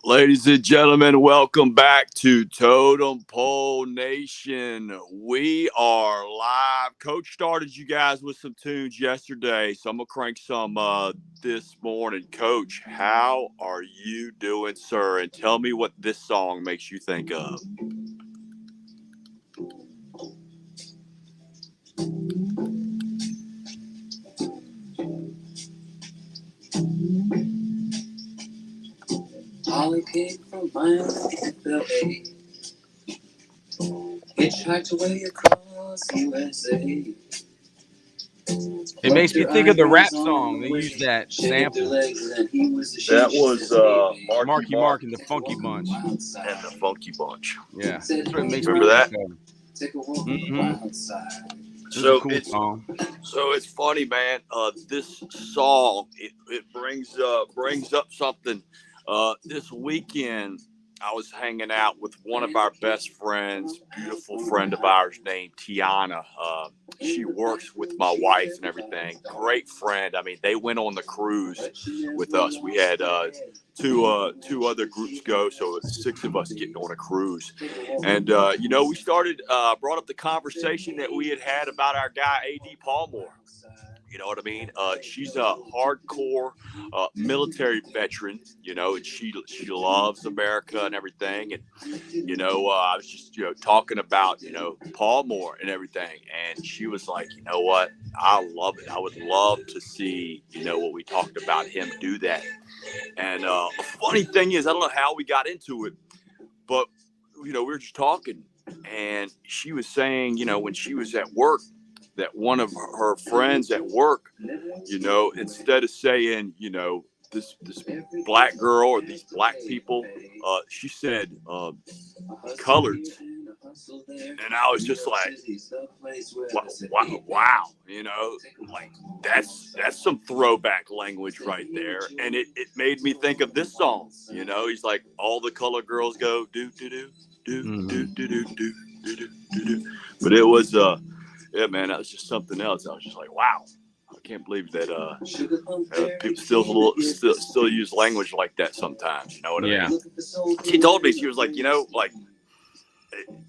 Ladies and gentlemen, welcome back to Totem Pole Nation. We are live. Coach started you guys with some tunes yesterday, so I'm going to crank some this morning. Coach, how are you doing, sir? And tell me what this song makes you think of. Holly came from Miami, LA. Hitchhiked away across USA. It makes me think of the rap song. They use that sample. That was Marky Mark and the Funky Bunch. And the Funky Bunch. Yeah, that's what it makes Remember me that? think of. So Cool song. So it's funny, man. This song it brings up something. This weekend, I was hanging out with one of our best friends, beautiful friend of ours named Tiana. She works with my wife and everything. Great friend. I mean, they went on the cruise with us. We had two other groups go, so it's 6 of us getting on a cruise. And we started brought up the conversation that we had about our guy A.D. Palmore. You know what I mean? She's a hardcore military veteran, and she loves America and everything. And, I was just, talking about, Paul Moore and everything. And she was like, you know what? I love it. I would love to see, what we talked about him do that. And a funny thing is, I don't know how we got into it, but, we were just talking. And she was saying, when she was at work, that one of her friends at work, instead of saying, this black girl or these black people, she said coloreds. And I was just like, wow, like that's some throwback language right there. And it made me think of this song. He's like, all the color girls go do do do do do do do do do do do. But it was yeah, man, that was just something else. I was just like, wow, I can't believe that people still use language like that sometimes. You know what I mean? She told me, she was like,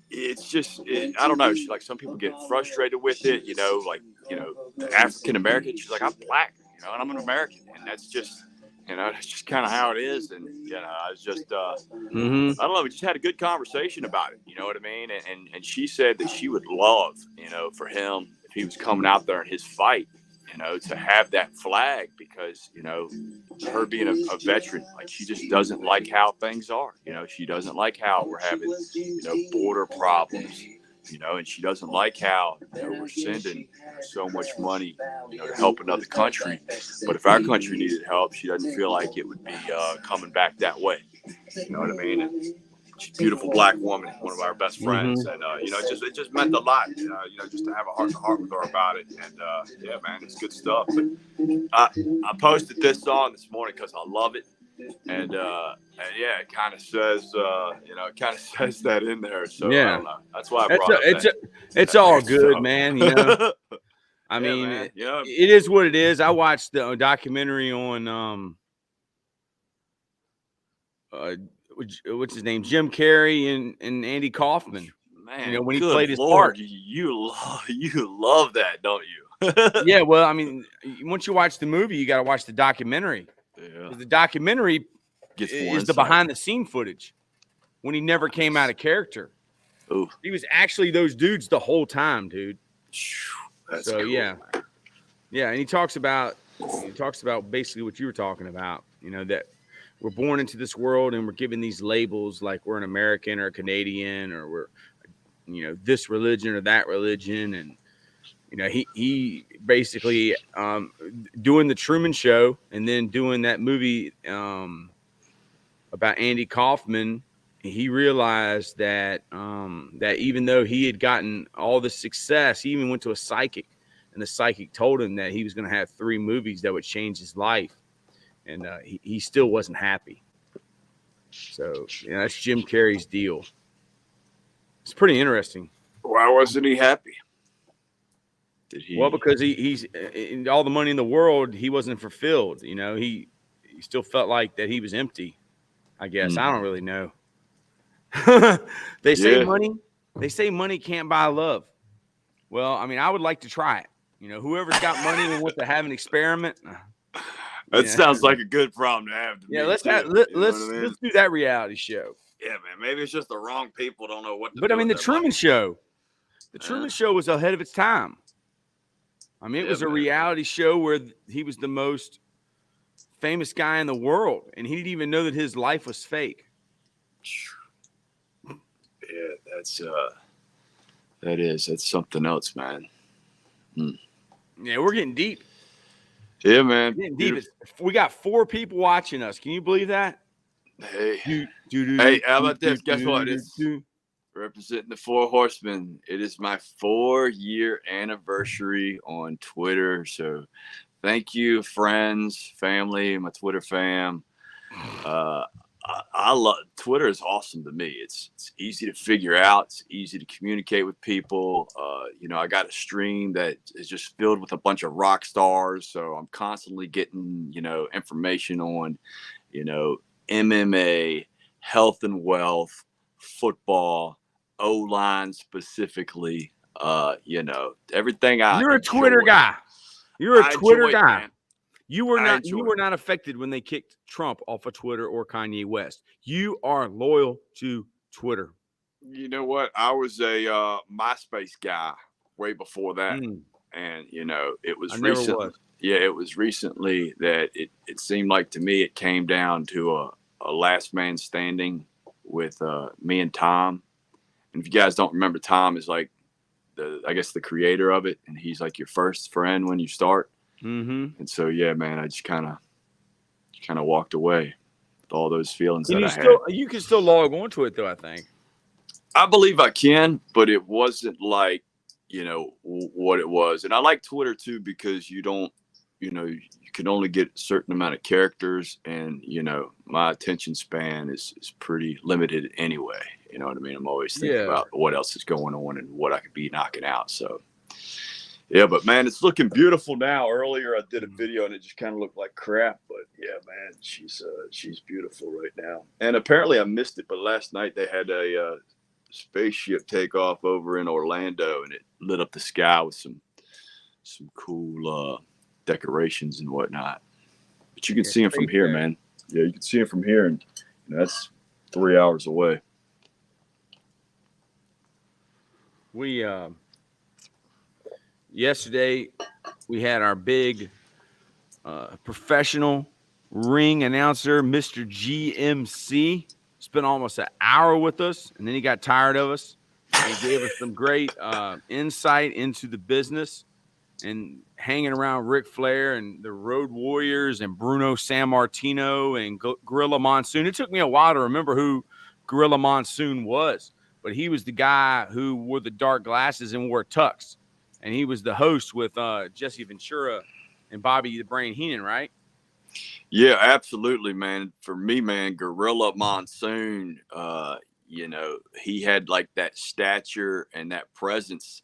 it's just, I don't know. She's like, some people get frustrated with it, the African American. She's like, I'm black, and I'm an American, and that's just, that's just kind of how it is. And, I was just, I don't know, we just had a good conversation about it. You know what I mean? And she said that she would love, for him, if he was coming out there in his fight, to have that flag because, her being a veteran, like she just doesn't like how things are. She doesn't like how we're having, border problems. And she doesn't like how we're sending so much money, to help another country. But if our country needed help, she doesn't feel like it would be coming back that way. You know what I mean? And she's a beautiful black woman, one of our best friends, and it just meant a lot. Just to have a heart to heart with her about it. And yeah, man, it's good stuff. But I posted this song this morning because I love it. And yeah, it kind of says, says that in there. So yeah. I don't know. That's why I brought it. It's all good, man. I mean, man, it is what it is. I watched the documentary on what's his name, Jim Carrey and Andy Kaufman. Man, when he played his part. You love that, don't you? Yeah. Well, I mean, once you watch the movie, you got to watch the documentary. Yeah. The documentary is the behind-the-scene footage when he never came out of character. Ooh. He was actually those dudes the whole time, dude. That's cool, yeah, man. Yeah, and he talks about basically what you were talking about. That we're born into this world and we're given these labels like we're an American or a Canadian or we're, this religion or that religion, and he basically doing the Truman Show and then doing that movie about Andy Kaufman. He realized that that even though he had gotten all the success, he even went to a psychic, and the psychic told him that he was going to have 3 movies that would change his life, and he still wasn't happy. So that's Jim Carrey's deal. It's pretty interesting. Why wasn't he happy? Well, because he's in all the money in the world, he wasn't fulfilled. He still felt like that he was empty. I guess. I Mhm. don't really know. Yeah. They say money can't buy love. Well, I mean, I would like to try it. You know, whoever's got money and wants to have an experiment. That Yeah. sounds like a good problem to have to Yeah, me too. You know what I mean? let's do that reality show. Yeah, man. Maybe it's just the wrong people don't know what to But I do mean, with their money. The Yeah, Truman Show was ahead of its time. I mean, it yeah, was a man. reality show where he was the most famous guy in the world, and he didn't even know that his life was fake. Yeah, that's something else, man. Mm. Yeah, we're getting deep. Yeah, man. We're getting deep. Beautiful. We got 4 people watching us. Can you believe that? Hey, Do, do, do, hey, do, how do, about this? Guess do, what? do, It's do. representing the Four Horsemen. It is my 4-year anniversary on Twitter. So thank you, friends, family, my Twitter fam. Uh, I love Twitter. Is awesome to me. It's easy to figure out. It's easy to communicate with people. I got a stream that is just filled with a bunch of rock stars. So I'm constantly getting information on you know MMA, health and wealth, football, O line specifically. Everything I You're a Twitter enjoy. guy. You're a I Twitter enjoy it, guy. man. You were I not you enjoy were it. not affected when they kicked Trump off of Twitter or Kanye West. You are loyal to Twitter. You know what? I was a MySpace guy way before that, Mm, and it I was never recently. was. Yeah, it was recently that it seemed like to me it came down to a last man standing with me and Tom. And if you guys don't remember, Tom is like I guess the creator of it, and he's like your first friend when you start. Mm-hmm. And so yeah, man, I just kind of walked away with all those feelings And that I had. you can still log on to it though, I think. I believe I can, but it wasn't like, what it was. And I like Twitter too because you can only get a certain amount of characters, and my attention span is pretty limited anyway. You know what I mean? I'm always thinking Yeah. about what else is going on and what I could be knocking out. So yeah, but man, it's looking beautiful now. Earlier, I did a video and it just kind of looked like crap, but yeah, man, she's beautiful right now. And apparently, I missed it, but last night they had a spaceship take off over in Orlando, and it lit up the sky with some cool decorations and whatnot. But you can Yeah, see them from space here, there. man. Yeah, you can see them from here, and that's 3 hours away. We yesterday we had our big professional ring announcer, Mr. GMC. Spent almost an hour with us, and then he got tired of us. And he gave us some great insight into the business and hanging around Ric Flair and the Road Warriors and Bruno Sammartino and Gorilla Monsoon. It took me a while to remember who Gorilla Monsoon was, but he was the guy who wore the dark glasses and wore tux. And he was the host with Jesse Ventura and Bobby the Brain Heenan, right? Yeah, absolutely, man. For me, man, Gorilla Monsoon, he had like that stature and that presence,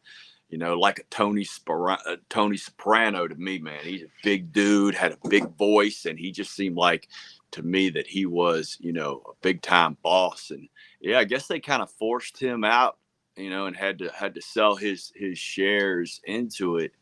like a Tony Soprano to me, man. He's a big dude, had a big voice, and he just seemed like to me that he was, a big time boss. And yeah, I guess they kind of forced him out, and had to sell his shares into it.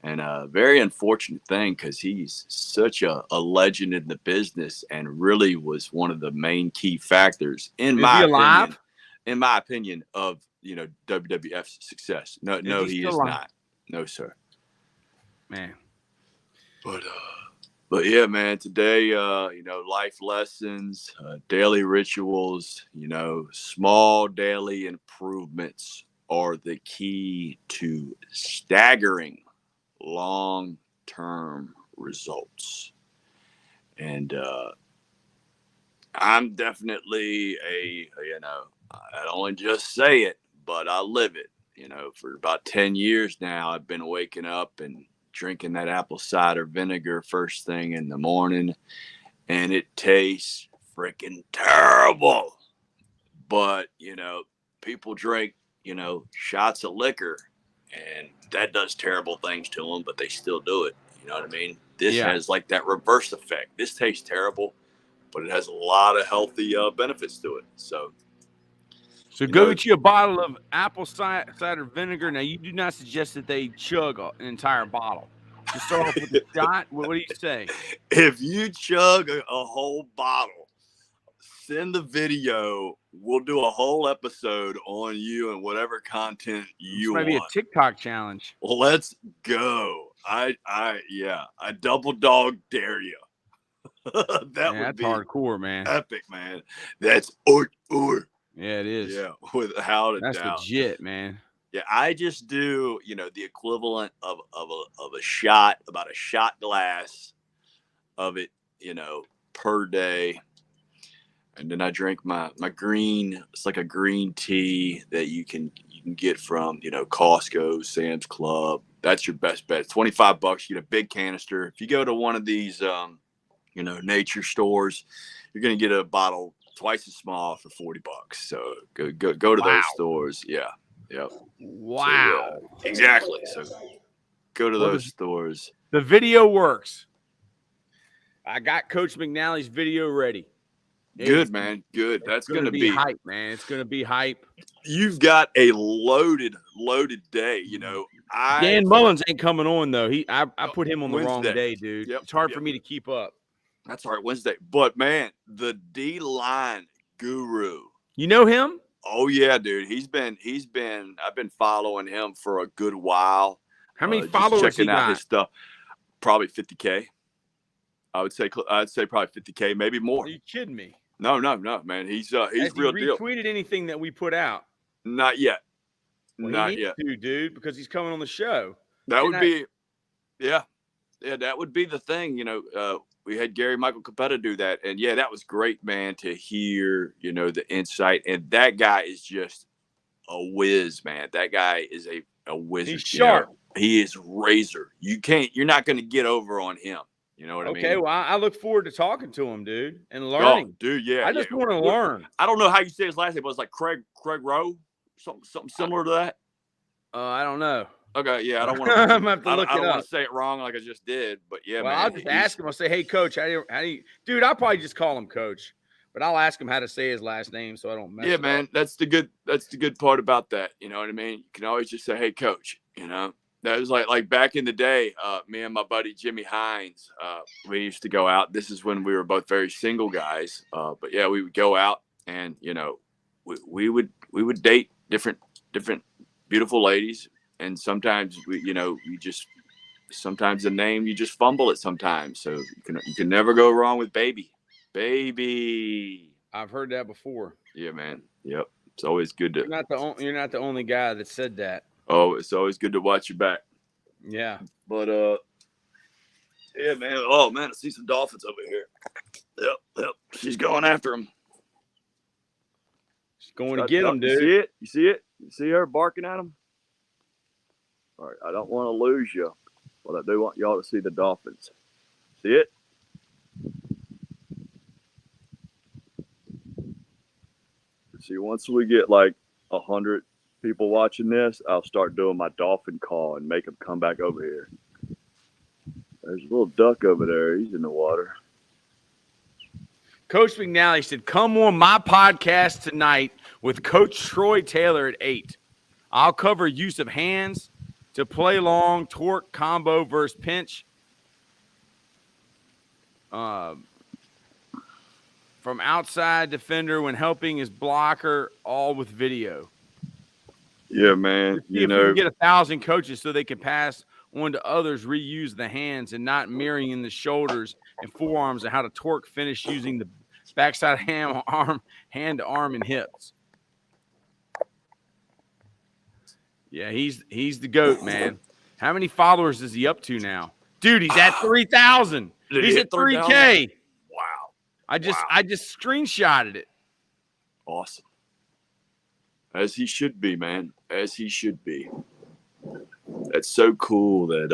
And a very unfortunate thing because he's such a legend in the business and really was one of the main key factors, Is he alive? in my opinion, of WWF's success. No, Is no, he he still is alive? not. No, sir. Man. But yeah, man. Today, life lessons, daily rituals. Small daily improvements are the key to staggering long-term results. And I'm definitely I don't just say it, but I live it. For about 10 years now, I've been waking up and drinking that apple cider vinegar first thing in the morning, and it tastes freaking terrible. But, people drink, shots of liquor, and that does terrible things to them, but they still do it. You know what I mean? This Yeah. has like that reverse effect. This tastes terrible, but it has a lot of healthy benefits to it. So go get you a bottle of apple cider vinegar. Now, you do not suggest that they chug an entire bottle. Just start off with a shot. What do you say? If you chug a whole bottle, send the video. We'll do a whole episode on you and whatever content you This might be a want. TikTok challenge. Let's go. I double dog dare you. That would that's be hardcore, man. Epic, man. That's or. Yeah, it is. Yeah, without a That's doubt. legit, man. Yeah, I just do, the equivalent of a shot, about a shot glass of it, per day. And then I drink my green. It's like a green tea that you can get from Costco, Sam's Club. That's your best bet. $25. You get a big canister. If you go to one of these nature stores, you're gonna get a bottle twice as small for $40. So go to those stores. Yeah. Yep. Wow. So, exactly. So go to those stores. The video works. I got Coach McNally's video ready. Good, man. Good. That's going to be hype, man. It's going to be hype. You've got a loaded day. Dan Mullins ain't coming on though. I put him on the wrong day, dude. Yep, it's hard for me to keep up. That's all right, Wednesday. But man, the D-line guru. You know him? Oh yeah, dude. I've been following him for a good while. How many followers checking out his stuff? Probably 50K. I'd say probably 50K, maybe more. Are you kidding me? No, man. He's real deal. Retweeted anything that we put out? Not yet. Well, Not yet, dude, because he's coming on the show. That would be, yeah, that would be the thing. We had Gary Michael Capetta do that, and yeah, that was great, man, to hear the insight. And that guy is just a whiz, man. That guy is a wizard. He's sharp. He is razor. You're not going to get over on him. You know what I mean? Okay, well, I look forward to talking to him, dude, and learning. Oh, dude, yeah. I just want to learn. I don't know how you say his last name, but it's like Craig Rowe, something similar to that. I don't know. Okay, yeah, I don't want to. I'm gonna have to look it up. I don't want to say it wrong like I just did, but yeah, well, man. I'll just ask him. I'll say, "Hey, Coach, how do you?" Dude, I'll probably just call him Coach, but I'll ask him how to say his last name so I don't mess. Yeah, man, that's the good part about that. You know what I mean? You can always just say, "Hey, Coach." That was like back in the day, me and my buddy Jimmy Hines, we used to go out. This is when we were both very single guys. But yeah, we would go out and, we would date different beautiful ladies. And sometimes sometimes the name, you just fumble it sometimes. So you can never go wrong with baby. I've heard that before. Yeah, man. Yep. It's always good to. You're not the only guy that said that. Oh, it's always good to watch your back. Yeah. But yeah, man. Oh man, I see some dolphins over here. Yep. She's going after them. She's going to get them, dude. You see it? You see her barking at them? All right, I don't want to lose you, but I do want y'all to see the dolphins. See it? See, once we get like 100 people watching this, I'll start doing my dolphin call and make them come back over here. There's a little duck over there. He's in the water. Coach McNally said, "Come on my podcast tonight with Coach Troy Taylor at 8. I'll cover use of hands to play long, torque, combo versus pinch. From outside defender when helping his blocker, all with video." Yeah, man. If we can get 1,000 coaches so they can pass on to others, reuse the hands and not mirroring the shoulders and forearms, and how to torque finish using the backside hand to arm, and hips. Yeah, he's the GOAT, man. How many followers is he up to now? Dude, he's at 3,000. He's at 3K. Wow. I just screenshotted it. Awesome. As he should be, man. As he should be. That's so cool that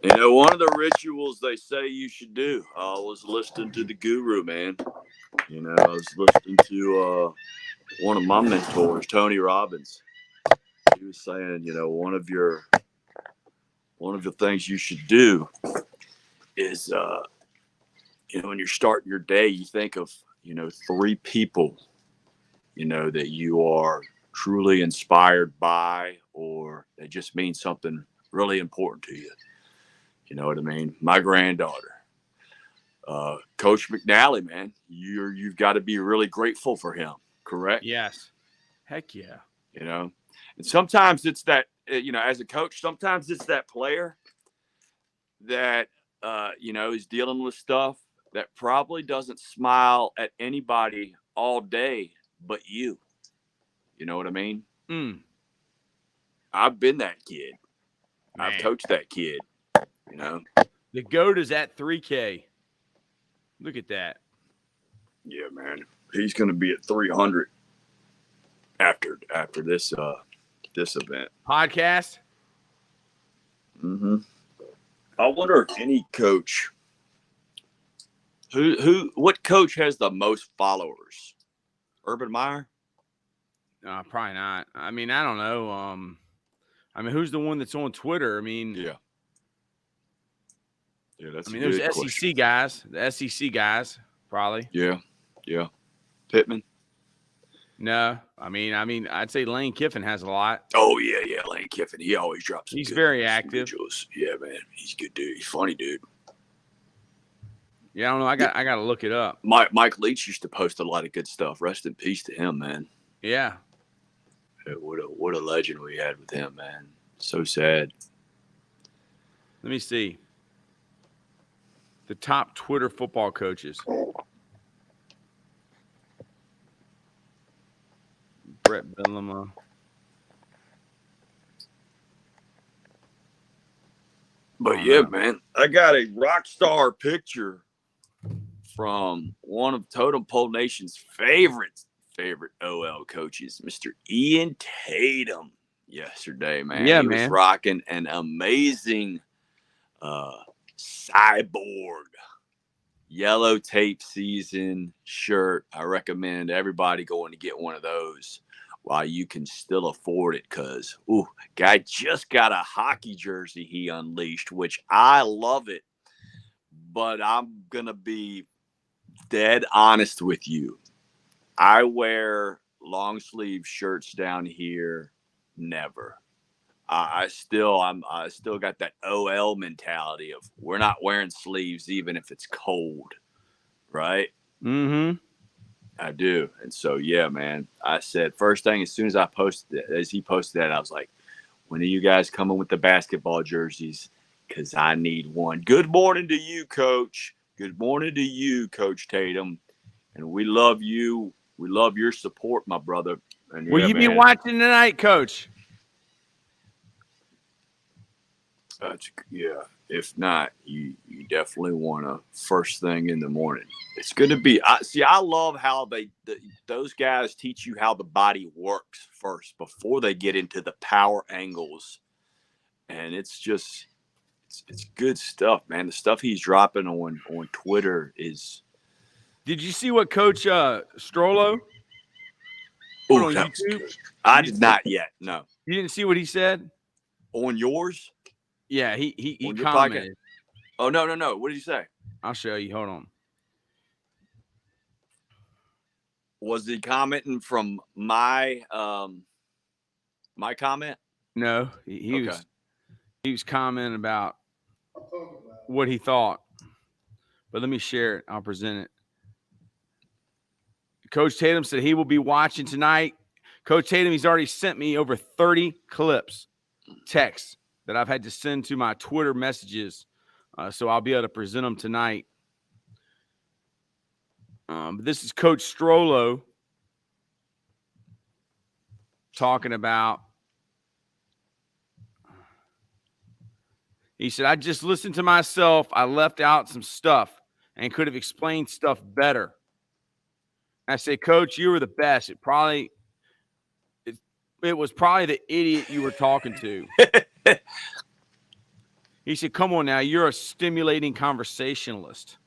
one of the rituals they say you should do. I was listening to the guru, man. I was listening to one of my mentors, Tony Robbins. He was saying, one of the things you should do is when you're starting your day, you think of, 3 people, that you are truly inspired by, or that just means something really important to you. You know what I mean? My granddaughter, Coach McNally, man, you've got to be really grateful for him. Correct? Yes. Heck yeah. And sometimes it's that, as a coach, sometimes it's that player that, is dealing with stuff that probably doesn't smile at anybody all day but you. You know what I mean? Mm, I've been that kid. man. I've coached that kid. You know. The GOAT is at 3K. Look at that. Yeah, man. He's going to be at 300 after this event. Podcast. Mm-hmm. I wonder if any coach what coach has the most followers? Urban Meyer? Probably not. I mean, I don't know. Who's the one that's on Twitter? Yeah, that's. There's SEC question. guys. The SEC guys, probably. Yeah. Pittman. No, I'd say Lane Kiffin has a lot. Oh yeah, Lane Kiffin. He always drops. He's very active. Visuals. Yeah, man. He's a good dude. He's funny, dude. Yeah, I don't know. I got to look it up. Mike Leach used to post a lot of good stuff. Rest in peace to him, man. Yeah. What a legend we had with him, man. So sad. Let me see. The top Twitter football coaches. Brett Bielema. But yeah, man, I got a rock star picture from one of Totem Pole Nation's favorite OL coaches, Mr. Ian Tatum, yesterday, man. Yeah, he man. was rocking an amazing cyborg yellow tape season shirt. I recommend everybody going to get one of those while you can still afford it, because guy just got a hockey jersey he unleashed, which I love it, but I'm gonna be dead honest with you. I wear long sleeve shirts down here never. I still got that OL mentality of we're not wearing sleeves even if it's cold, right? Mm-hmm. I do. And so, yeah, man, I said first thing as soon as he posted that, I was like, when are you guys coming with the basketball jerseys? Because I need one. Good morning to you, Coach. Good morning to you, Coach Tatum. And we love you. We love your support, my brother. And Will you be watching tonight, Coach? Yeah. If not, you definitely want to first thing in the morning. It's going to be. I love how those guys teach you how the body works first before they get into the power angles, and it's good stuff, man. The stuff he's dropping on Twitter is. Did you see what Coach Strollo? Oh, that was good. I did not yet. No. You didn't see what he said on yours? Yeah, he commented. Podcast? Oh no! What did you say? I'll show you. Hold on. Was he commenting from my comment? No, he was commenting about what he thought. But let me share it. I'll present it. Coach Tatum said he will be watching tonight. Coach Tatum, he's already sent me over 30 clips, texts that I've had to send to my Twitter messages. So I'll be able to present them tonight. But this is Coach Strollo talking about. He said, I just listened to myself. I left out some stuff and could have explained stuff better. I said, Coach, you were the best. It was probably the idiot you were talking to. He said, come on now, you're a stimulating conversationalist.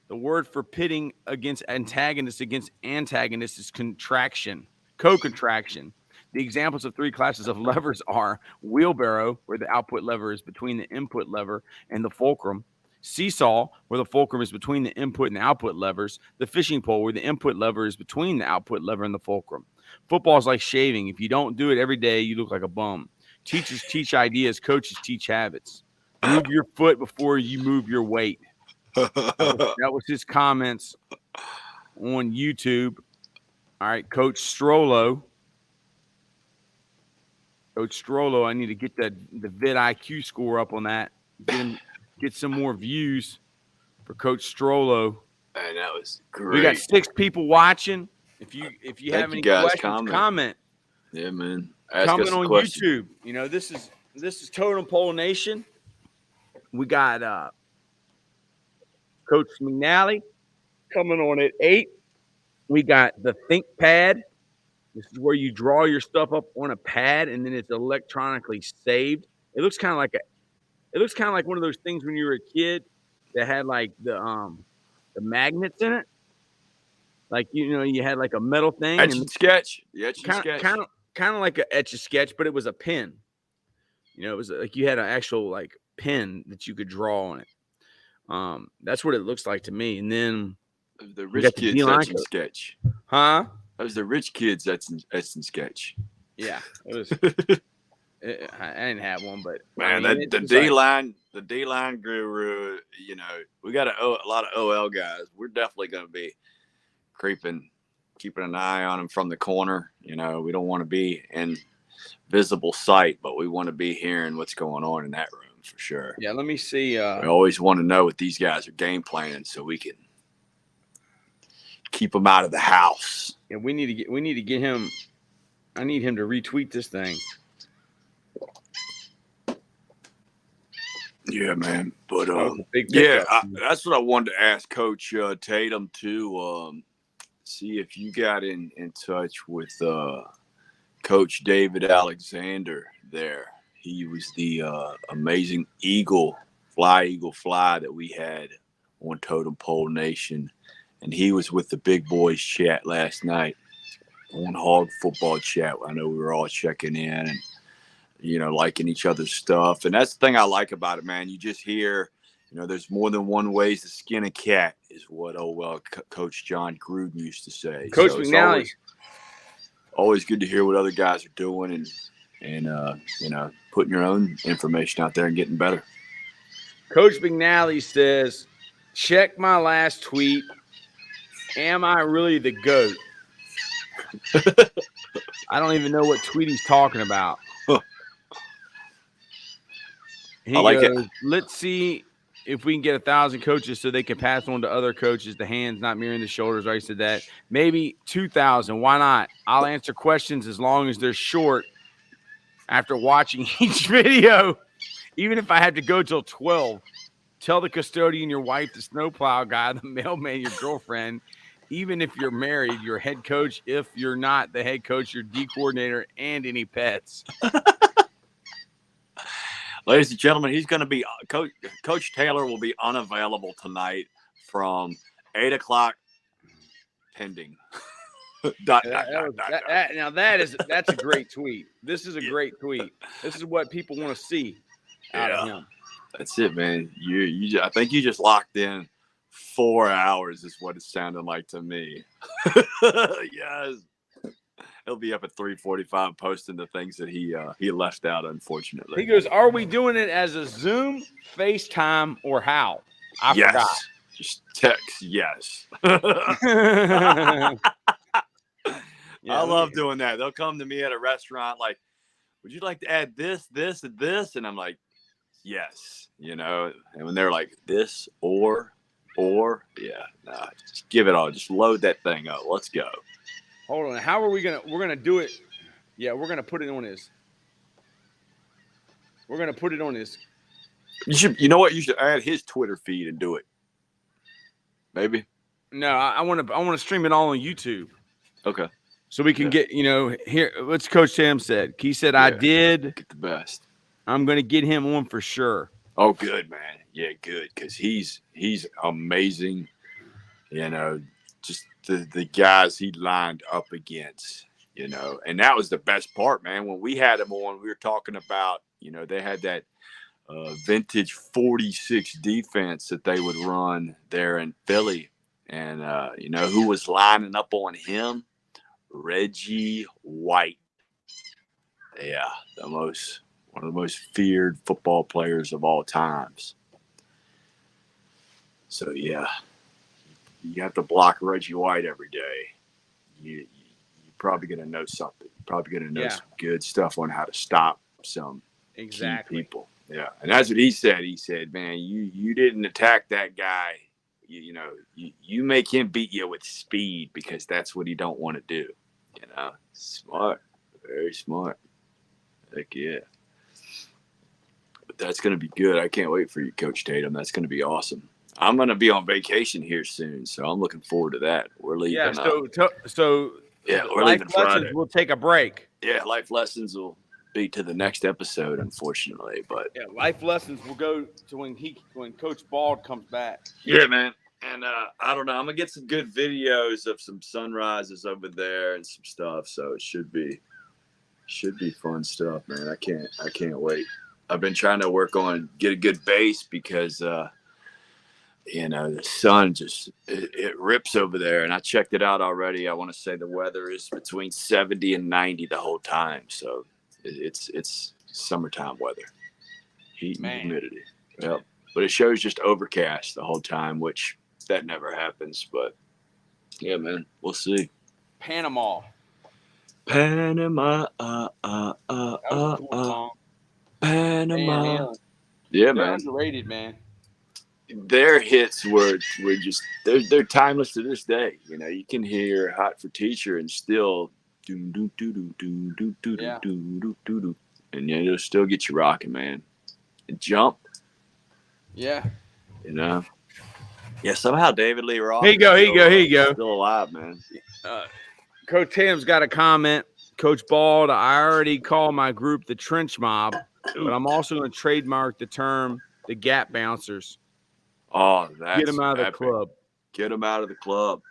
The word for pitting against antagonist is contraction, co-contraction. The examples of 3 classes of levers are wheelbarrow, where the output lever is between the input lever and the fulcrum, seesaw, where the fulcrum is between the input and the output levers, the fishing pole, where the input lever is between the output lever and the fulcrum. Football is like shaving. If you don't do it every day, you look like a bum. Teachers teach ideas, coaches teach habits. Move your foot before you move your weight. That was his comments on YouTube. All right, Coach Strollo. Coach Strollo, I need to get the vidIQ score up on that. Get some more views for Coach Strollo. Man, that was great. We got 6 people watching. If you Thank have you any guys. questions, comment. Yeah, man. Ask Comment us a on question. YouTube. You know, this is Totem Pole Nation. We got Coach McNally coming on at 8. We got the ThinkPad. This is where you draw your stuff up on a pad and then it's electronically saved. It looks kind of like one of those things when you were a kid that had like the magnets in it. Like you had like a metal thing Etch and sketch. The etch and sketch. Kind of like a etch a sketch, but it was a pen. It was like you had an actual like pen that you could draw on it. That's what it looks like to me. And then the rich kids etch and sketch. Huh? That was the rich kids etch and sketch. Yeah, it was. I didn't have one, but man, the D line guru. We got a lot of OL guys. We're definitely going to be keeping an eye on them from the corner. We don't want to be in visible sight, but we want to be hearing what's going on in that room for sure. Yeah, let me see. We always want to know what these guys are game planning so we can keep them out of the house. Yeah, we need to get him. I need him to retweet this thing. Yeah, man. But that's what I wanted to ask Coach Tatum too. See if you got in touch with Coach David Alexander there. He was the amazing eagle fly that we had on Totem Pole Nation. And he was with the Big Boys chat last night on Hog Football Chat. I know we were all checking in and, liking each other's stuff. And that's the thing I like about it, man. You just hear, there's more than one ways to skin a cat is what Coach John Gruden used to say. Coach McNally. Always good to hear what other guys are doing and putting your own information out there and getting better. Coach McNally says, check my last tweet. Am I really the GOAT? I don't even know what tweet he's talking about. He like goes, it. Let's see if we can get 1,000 coaches so they can pass on to other coaches, the hands not mirroring the shoulders. I already said that. Maybe 2,000. Why not? I'll answer questions as long as they're short after watching each video, even if I have to go till 12. Tell the custodian, your wife, the snowplow guy, the mailman, your girlfriend. Even if you're married, your head coach. If you're not the head coach, your D coordinator, and any pets. Ladies and gentlemen, he's going to be Coach Taylor will be unavailable tonight from 8:00 pending. Now that's a great tweet. This is a great tweet. This is what people want to see out of him. That's it, man. I think you just locked in 4 hours is what it sounded like to me. Yes. He'll be up at 3:45 posting the things that he left out, unfortunately. He goes, are we doing it as a Zoom, FaceTime, or how? I forgot. Just text yes. I love doing that. They'll come to me at a restaurant like, would you like to add this, this, and this? And I'm like, yes. And when they're like this or just give it all. Just load that thing up. Let's go. Hold on. How are we we're gonna do it? Yeah, we're gonna put it on his. You know what? You should add his Twitter feed and do it. Maybe. No, I want to stream it all on YouTube. Okay. So we can get here. What's Coach Sam said? He said I did get the best. I'm gonna get him on for sure. Oh, good, man. Yeah, good, because he's amazing. Just the guys he lined up against, and that was the best part, man. When we had him on, we were talking about, they had that vintage 46 defense that they would run there in Philly. And you know who was lining up on him? Reggie White. Yeah, one of the most feared football players of all times. So yeah, you have to block Reggie White every day. You're probably going to know something. You're probably going to know some good stuff on how to stop some key people. Yeah, and that's what he said. He said, "Man, you didn't attack that guy. You make him beat you with speed because that's what he don't want to do. You know, smart, very smart. Heck yeah." But that's going to be good. I can't wait for you, Coach Tatum. That's going to be awesome. I'm going to be on vacation here soon, so I'm looking forward to that. We're leaving. Yeah, we're life leaving lessons. Friday. We'll take a break. Yeah, life lessons will be to the next episode, unfortunately. But yeah, life lessons will go to when Coach Bald comes back. Yeah, man. And I don't know. I'm gonna get some good videos of some sunrises over there and some stuff. So it should be fun stuff, man. I can't wait. I've been trying to work on get a good base because the sun just it rips over there, and I checked it out already. I want to say the weather is between 70 and 90 the whole time, so it's summertime weather, heat and humidity. Yep. But it shows just overcast the whole time, which that never happens. But yeah, man, we'll see. Panama. Panama. That was a cool song. Panama. Yeah, man. They're underrated, man. Their hits were just they're timeless to this day. You know, you can hear "Hot for Teacher" and still do do do do do do do do do do, and it'll still get you rocking, man. And Jump. Yeah. You know. Yeah. Somehow David Lee Roth. Here you go. Still alive, man. Coach Tatum's got a comment. Coach Bald, I already call my group the Trench Mob, but I'm also going to trademark the term the Gap Bouncers. Oh, that's get them out of epic. The club. Get them out of the club.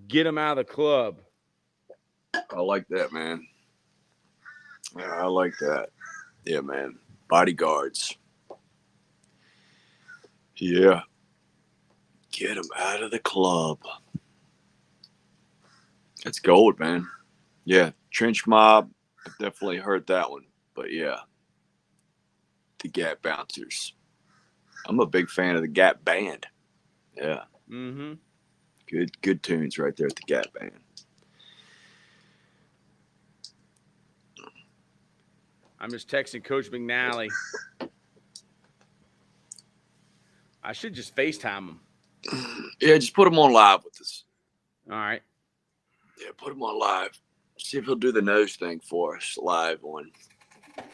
Get them out of the club. I like that, man. Yeah, I like that. Yeah, man. Bodyguards. Yeah. Get them out of the club. That's gold, man. Yeah, Trench Mob. I definitely heard that one. But yeah, the Gap Bouncers. I'm a big fan of the Gap Band. Yeah. Mm-hmm. Good tunes right there at the Gap Band. I'm just texting Coach McNally. I should just FaceTime him. Yeah, just put him on live with us. All right. Yeah, put him on live. See if he'll do the nose thing for us live on.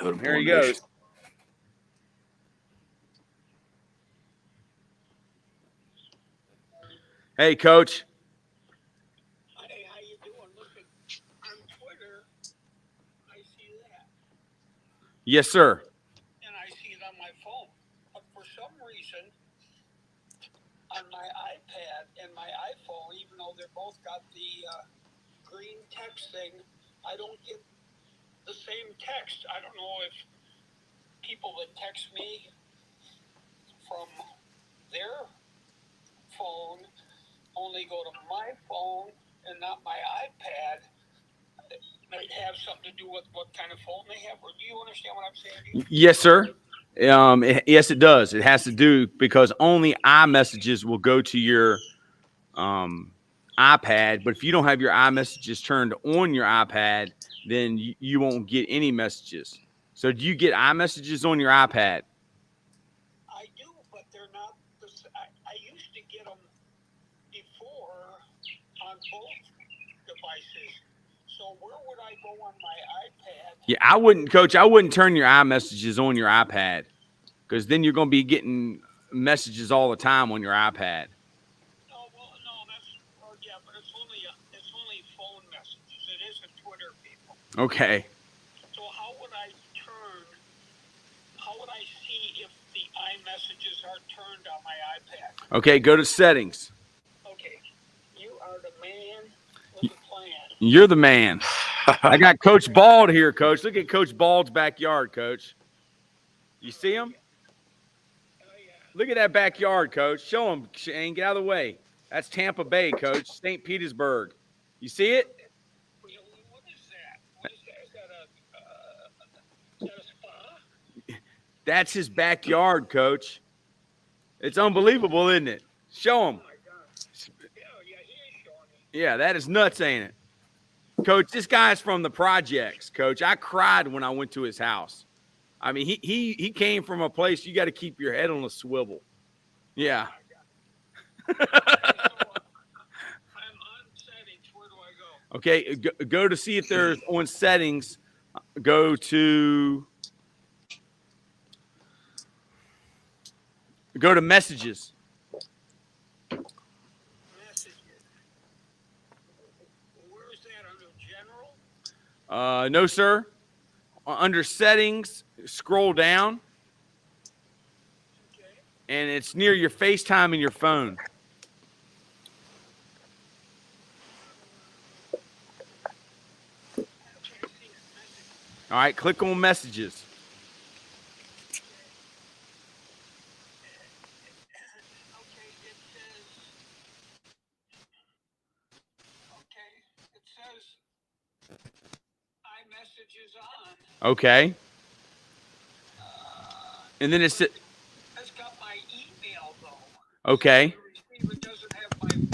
Here he goes. Hey, Coach. Hey, how you doing? Look on Twitter. I see that. Yes, sir. And I see it on my phone. But for some reason, on my iPad and my iPhone, even though they're both got the green text thing, I don't get the same text. I don't know if people that text me from their phone only go to my phone and not my iPad. It might have something to do with what kind of phone they have. Or do you understand what I'm saying? Yes, sir. Yes, it does. It has to do because only iMessages will go to your iPad. But if you don't have your iMessages turned on your iPad, then you won't get any messages. So do you get iMessages on your iPad? I do, but they're not. I used to get them before on both devices. So where would I go on my iPad? Yeah, I wouldn't, Coach. I wouldn't turn your iMessages on your iPad because then you're going to be getting messages all the time on your iPad. No, but it's only phone messages. It isn't Twitter, people. Okay. So how would I see if the iMessages are turned on my iPad? Okay, go to settings. Okay, you are the man with the plan. You're the man. I got Coach Bald here, Coach. Look at Coach Bald's backyard, Coach. You see him? Oh, yeah. Look at that backyard, Coach. Show him, Shane. Get out of the way. That's Tampa Bay, Coach. St. Petersburg. You see it? What is that? What is that? Is that a spa? That's his backyard, Coach. It's unbelievable, isn't it? Show him. Oh, my God. Yeah, he is showing me. Yeah, that is nuts, ain't it? Coach, this guy's from the projects, Coach. I cried when I went to his house. I mean, he came from a place you got to keep your head on a swivel. Yeah. I'm on settings. Where do I go? Okay, go to see if there's on settings. Go to messages. Messages. Where is that? Under general? No, sir. Under settings, scroll down, Okay. and it's near your FaceTime and your phone. Okay, I see it. Messages. All right, click on messages. Okay, it says iMessage is on. Okay. And then it's It's got my email though. okay. It doesn't have my phone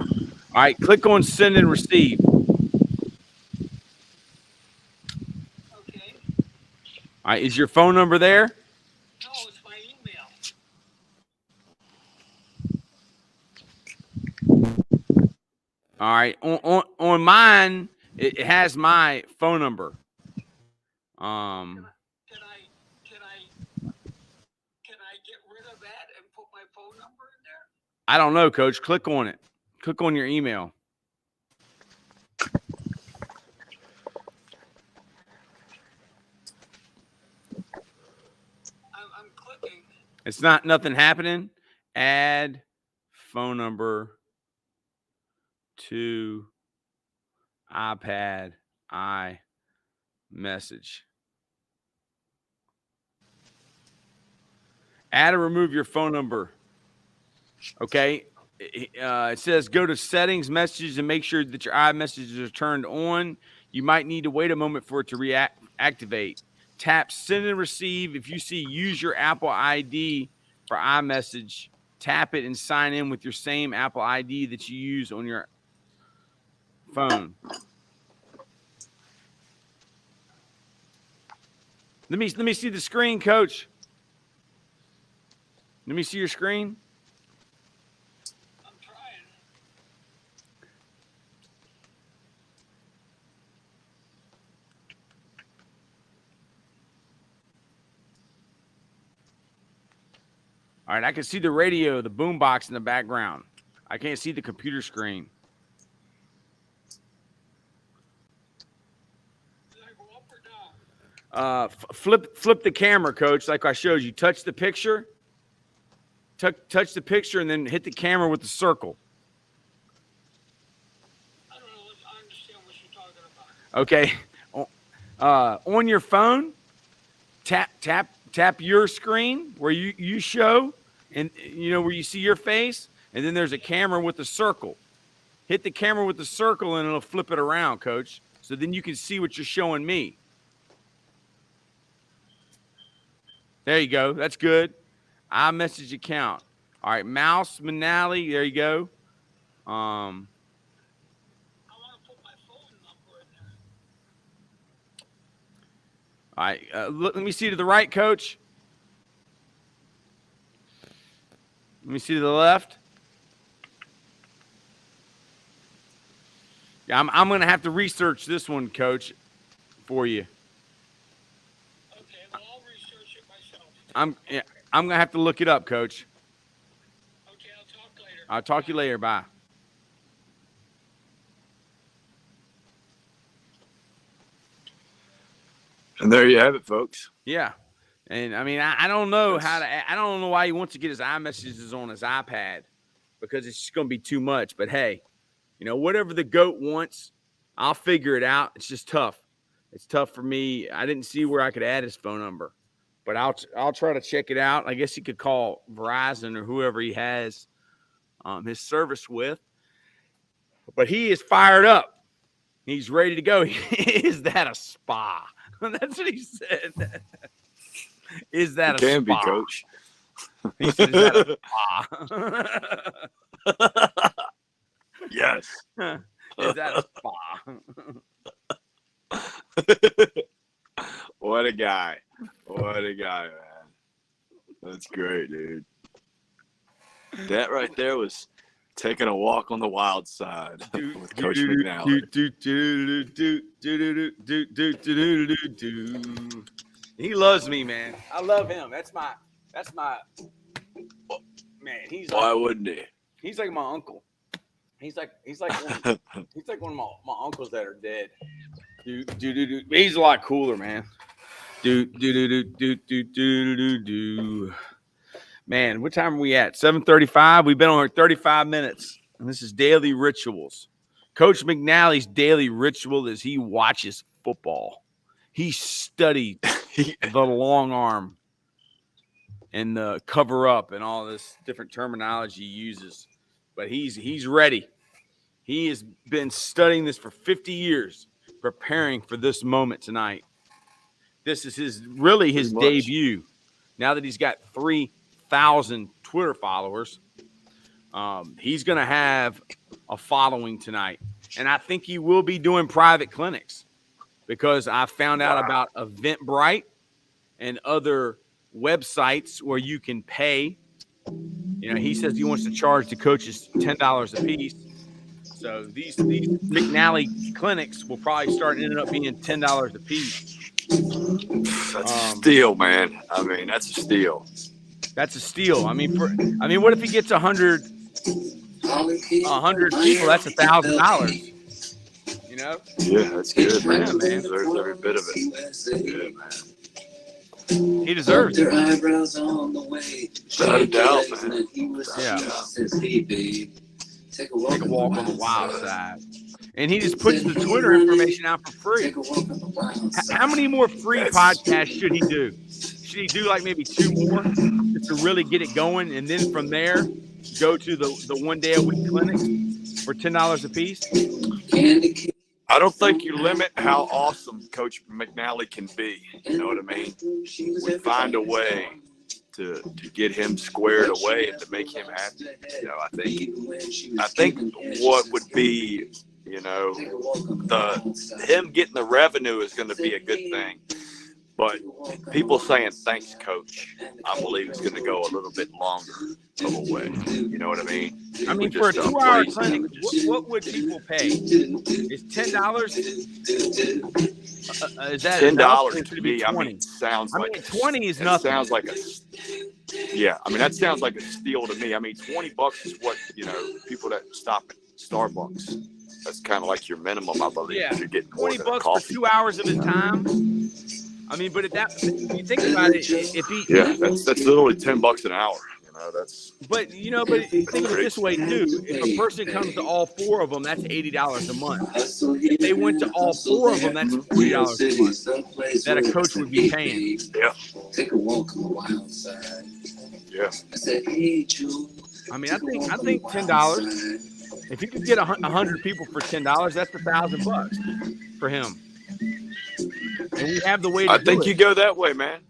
number. All right, click on send and receive. Okay. All right, is your phone number there? No, it's my email. All right, on mine, it has my phone number. Can I get rid of that and put my phone number in there? I don't know, Coach. Click on it. Click on your email. I'm clicking. It's nothing happening. Add phone number to iPad iMessage. Add or remove your phone number. Okay. It says go to settings, messages, and make sure that your iMessages are turned on. You might need to wait a moment for it to reactivate. Tap send and receive. If you see use your Apple ID for iMessage, tap it and sign in with your same Apple ID that you use on your phone. Let me see the screen, Coach. Let me see your screen. I'm trying. All right, I can see the radio, the boombox in the background. I can't see the computer screen. Did I go up or down? Flip the camera, Coach, like I showed you. Touch the picture. Touch the picture and then hit the camera with the circle. I don't know. I understand what you're talking about. Okay. On your phone, tap your screen where you show, and where you see your face, and then there's a camera with a circle. Hit the camera with the circle and it'll flip it around, Coach. So then you can see what you're showing me. There you go. That's good. iMessage account. All right, Mouse Manali. There you go. I want to put my phone number in there. All right, let me see to the right, Coach. Let me see to the left. Yeah, I'm going to have to research this one, Coach, for you. Okay, well, I'll research it myself. I'm going to have to look it up, Coach. Okay, I'll talk later. I'll talk to you later. Bye. And there you have it, folks. Yeah. And I mean, I don't know I don't know why he wants to get his iMessages on his iPad, because it's just going to be too much. But hey, whatever the GOAT wants, I'll figure it out. It's just tough. It's tough for me. I didn't see where I could add his phone number. but I'll try to check it out. I guess he could call Verizon or whoever he has his service with. But he is fired up. He's ready to go. Is that a spa? That's what he said. Is that a Can spa? be, Coach. He said, is that a spa? Yes. Is that a spa? What a guy. What a guy, man. That's great, dude. That right there was taking a walk on the wild side with Coach McNally. He loves me, man. I love him. That's my man. Why wouldn't he? He's like my uncle. He's like one of my uncles that are dead. He's a lot cooler, man. Man, what time are we at? 7:35. We've been on here 35 minutes, and this is Daily Rituals. Coach McNally's daily ritual is he watches football. He studied the long arm and the cover up and all this different terminology he uses. But he's ready. He has been studying this for 50 years, preparing for this moment tonight. This is his debut. Now that he's got 3,000 Twitter followers, he's going to have a following tonight. And I think he will be doing private clinics because I found out about Eventbrite and other websites where you can pay. You know, he says he wants to charge the coaches $10 a piece. So these McNally clinics will probably start ending up being $10 a piece. That's a steal, man. I mean, that's a steal. That's a steal. I mean, what if he gets 100 people? That's $1,000. You know? Yeah, that's good, man. Yeah, man. Deserves every bit of it. Good, man. He deserves it. Without a doubt, man. Yeah. Take a walk on the wild side. And he just puts the Twitter information out for free. How many more free podcasts should he do? Should he do like maybe 2 more just to really get it going? And then from there, go to the 1 day a week clinics for $10 a piece? I don't think you limit how awesome Coach McNally can be. You know what I mean? We find a way to get him squared away and to make him happy. You know, I think what would be, you know, him getting the revenue is going to be a good thing. But people saying thanks, Coach, I believe it's going to go a little bit longer of a way. You know what I mean? I mean, for a 2-hour clinic, what would people pay? Is $10? Is that $10 to me? I mean, sounds like 20 is nothing. Sounds like yeah. I mean, that sounds like a steal to me. I mean, $20 is what, you know, people that stop at Starbucks. That's kind of like your minimum, I believe. Yeah, you're getting $20 for 2 hours of his time. I mean, but if you think about it, if he that's literally $10 an hour. You know, that's. But you think of it this way too. If a person comes to all 4 of them, that's $80 a month. If they went to all 4 of them, that's $40 a month that a coach would be paying. Yeah. Take a walk on the wild side. Yeah. I said, hey, Joe. I mean, I think $10. If you could get 100 people for $10, that's $1,000 for him. And we have the way to I think you go that way, man.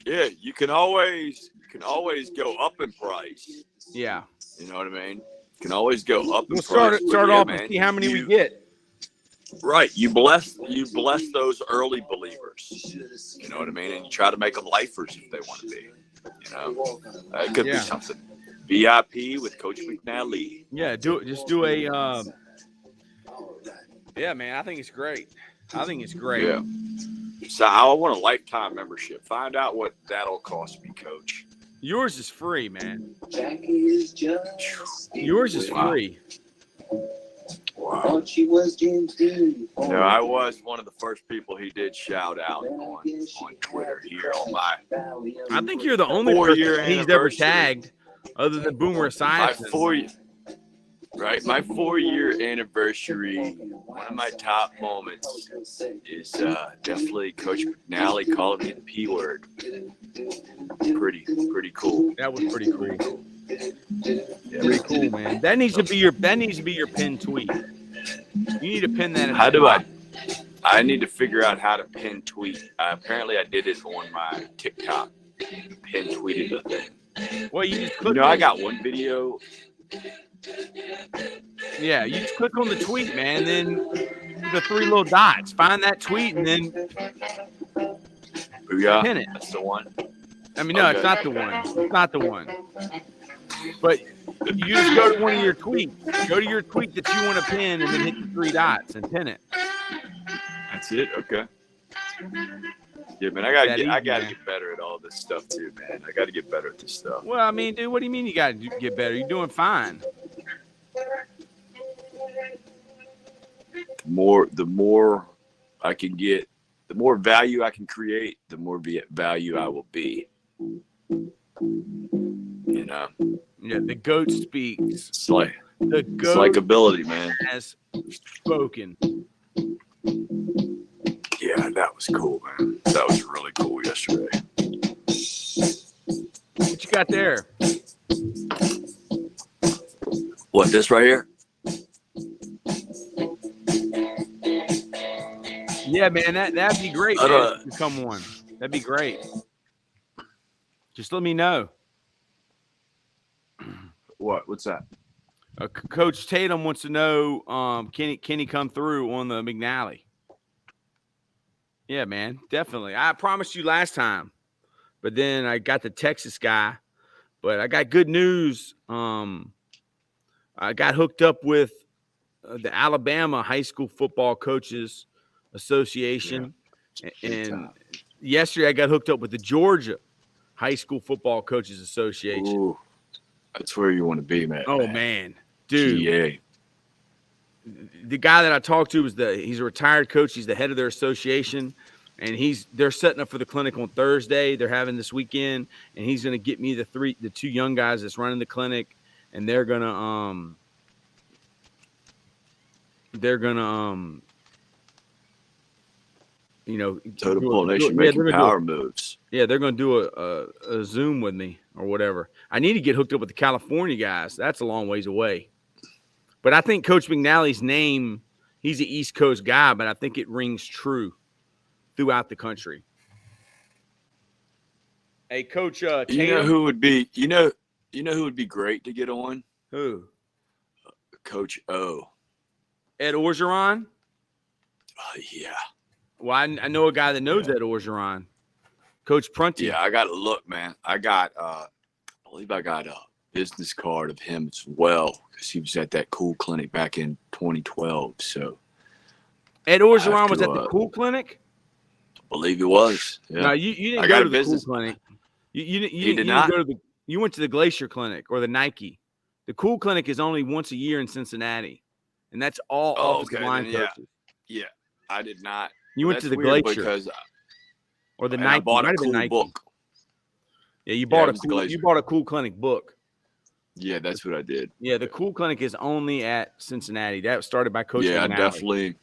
Yeah, you can always go up in price. Yeah. You know what I mean? You can always go up in We'll price. start off and see how many we get. Right. You bless those early believers. You know what I mean? And you try to make them lifers if they want to be. You know? It could be something. VIP with Coach McNally. Yeah, just do a yeah, man, I think it's great. Yeah. So I want a lifetime membership. Find out what that'll cost me, Coach. Yours is free, man. Yours is free. Wow. You know, I was one of the first people he did shout out on Twitter here on my. I think you're the only person he's ever tagged, other than Boomer Esiason. Right, my 4-year anniversary. One of my top moments is definitely Coach McNally calling me the P word. Pretty cool. That was pretty cool. Yeah. Pretty cool, man. That needs to be your pinned tweet. You need to pin that. How do I need to figure out how to pin tweet. Apparently, I did it on my TikTok. Pin tweeted the thing. Well, you just click. I got one video. Yeah, you just click on the tweet, man. Then the 3 little dots. Find that tweet and then Booyah. pin it. That's the one. I mean, no, Okay. it's not the one. It's not the one. But you just go to one of your tweets. Go to your tweet that you want to pin and then hit the 3 dots and pin it. That's it. Okay. Yeah, man. I gotta man. get better at all this stuff too, man. I gotta get better at this stuff. Well, I mean, dude, what do you mean you got to get better? You're doing fine. The more I can get, the more value I can create, the more value I will be. You know. Yeah, the goat speaks. It's like The it's goat like ability, man. has spoken. Yeah, that was cool, man. That was really cool yesterday. What you got there? What, this right here? Yeah, man, that'd be great, I man, don't- if you come on. That'd be great. Just let me know. What's that? Coach Tatum wants to know, can he come through on the McNally? Yeah, man, definitely. I promised you last time, but then I got the Texas guy. But I got good news. I got hooked up with the Alabama High School Football Coaches Association, and yesterday I got hooked up with the Georgia High School Football Coaches Association. Ooh, that's where you want to be, man. Oh man, dude. GA. The guy that I talked to he's a retired coach. He's the head of their association, and they're setting up for the clinic on Thursday. They're having this weekend, and he's going to get me the 2 young guys that's running the clinic, and they're gonna Totem Pole Nation making power moves. Yeah, they're going to do a Zoom with me or whatever. I need to get hooked up with the California guys. That's a long ways away. But I think Coach McNally's name, he's an East Coast guy, but I think it rings true throughout the country. Hey, Coach Tatum. You know who would be who would be great to get on? Who? Coach O. Ed Orgeron? Yeah. Well, I know a guy that knows Ed Orgeron. Coach Prunty. Yeah, I got to look, man. I believe I got a business card of him as well because he was at that cool clinic back in 2012. So Ed Orgeron was at the cool clinic? I believe he was. Yeah. No, you didn't I go got to a the business. cool clinic. You He did didn't not? go to you went to the Glacier Clinic or the Nike. The cool clinic is only once a year in Cincinnati. And that's all offensive line then, yeah. coaches. Yeah, I did not. You went That's to the weird Glacier because or the and Nike. I bought Might a have been cool Nike. book. Yeah, you it bought was the Glacier. you bought a cool clinic book. Yeah, that's what I did. Yeah, the cool clinic is only at Cincinnati. That was started by Coach Yeah, McNally.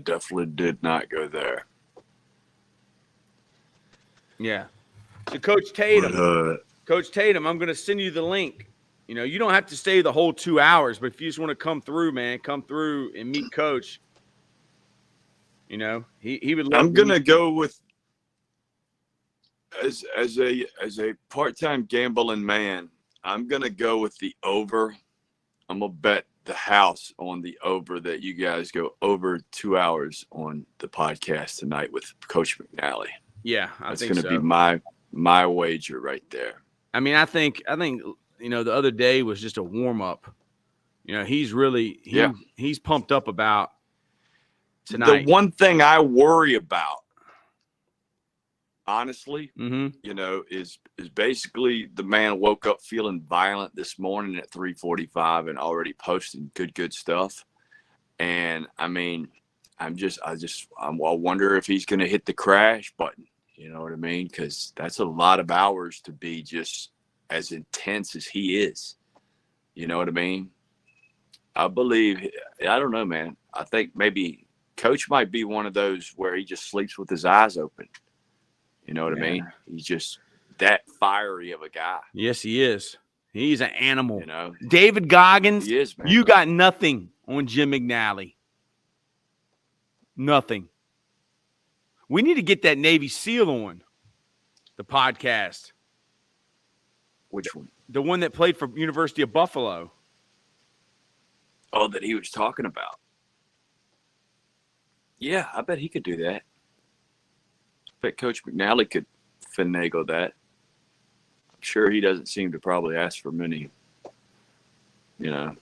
definitely did not go there. Yeah. So Coach Tatum. But, Coach Tatum, I'm going to send you the link. You know, you don't have to stay the whole 2 hours, but if you just want to come through, man, come through and meet Coach. You know, he would love I'm to gonna meet you. go with as a part-time gambling man. I'm gonna go with the over. I'm gonna bet the house on the over that you guys go over 2 hours on the podcast tonight with Coach McNally. Yeah, That's think gonna so. be my wager right there. I mean, I think you know, the other day was just a warm up. You know, he's pumped up about tonight. The one thing I worry about, honestly, Mm-hmm. you know, is basically the man woke up feeling violent this morning at 3:45 and already posting good stuff. And I mean, I wonder if he's going to hit the crash button. You know what I mean? Because that's a lot of hours to be just as intense as he is. You know what I mean? I believe. I don't know, man. I think maybe Coach might be one of those where he just sleeps with his eyes open. You know what I mean? He's just that fiery of a guy. Yes, he is. He's an animal. You know, David Goggins, he is, man. you got nothing on Jim McNally. Nothing. We need to get that Navy SEAL on the podcast. Which one? The one that played for University of Buffalo. Oh, that he was talking about. Yeah, I bet he could do that. I bet Coach McNally could finagle that. I'm sure he doesn't seem to probably ask for many, you know.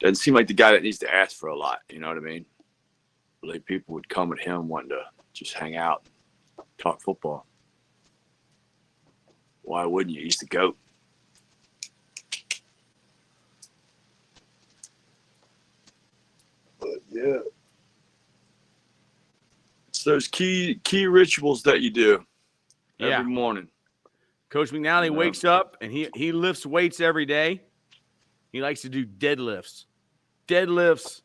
Doesn't seem like the guy that needs to ask for a lot, you know what I mean? Like people would come at him wanting to just hang out, talk football. Why wouldn't you? He's the GOAT. But yeah. It's those key rituals that you do every morning. Coach McNally wakes up and he lifts weights every day. He likes to do deadlifts. Deadlifts.